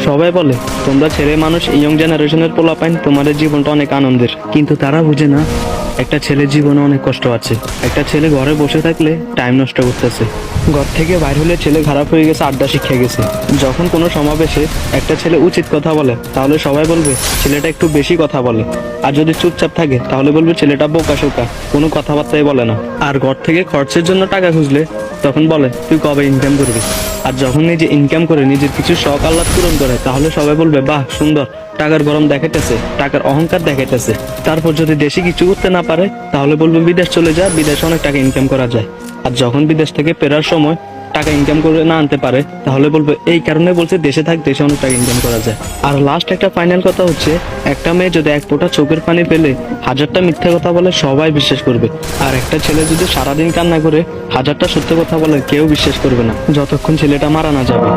সবাই বলে তোমরা ছেলে মানুষ, ইয়ং জেনারেশনের পোলাপাইন, তোমাদের জীবনটা অনেক আনন্দের, কিন্তু তারা বুঝে না একটা ছেলের জীবনে অনেক কষ্ট আছে। একটা ছেলে ঘরে বসে থাকলে টাইম নষ্ট করতেছে, ঘর থেকে বাইর হলে ছেলে খারাপ হয়ে গেছে, আড্ডা শিখে গেছে। যখন কোনো সমাবেশে একটা ছেলে উচিত কথা বলে তাহলে সবাই বলবে ছেলেটা একটু বেশি কথা বলে, আর যদি চুপচাপ থাকে তাহলে বলবে ছেলেটা বোকা শোকা, কোনো কথাবার্তাই বলে না। আর ঘর থেকে খরচের জন্য টাকা খুঁজলে তখন বলে তুই কবে ইনকাম করবি। আর যখন নিজে ইনকাম করে নিজের কিছু শখ আহ্লাদ পূরণ করে তাহলে সবাই বলবে বাহ সুন্দর, টাকার গরম দেখাইতেছে, টাকার অহংকার দেখাইতেছে। তারপর যদি দেশে কিছু করতে না পারে তাহলে বলবে বিদেশ চলে যা, বিদেশে অনেক টাকা ইনকাম করা যায়। আর যখন বিদেশ থেকে ফেরার সময় টাকা ইনকাম করে না আনতে পারে তাহলে বলবে এই কারণে বলছে দেশে থাক, দেশে অনেক টাকা ইনকাম করা যায়। আর লাস্ট একটা ফাইনাল কথা হচ্ছে, একটা মেয়ে যদি এক ফোঁটা চোখের পানি ফেলে হাজারটা মিথ্যা কথা বলে সবাই বিশ্বাস করবে, আর একটা ছেলে যদি সারাদিন কান্না করে হাজারটা সত্য কথা বলে কেউ বিশ্বাস করবে না, যতক্ষণ ছেলেটা মারা না যাবে।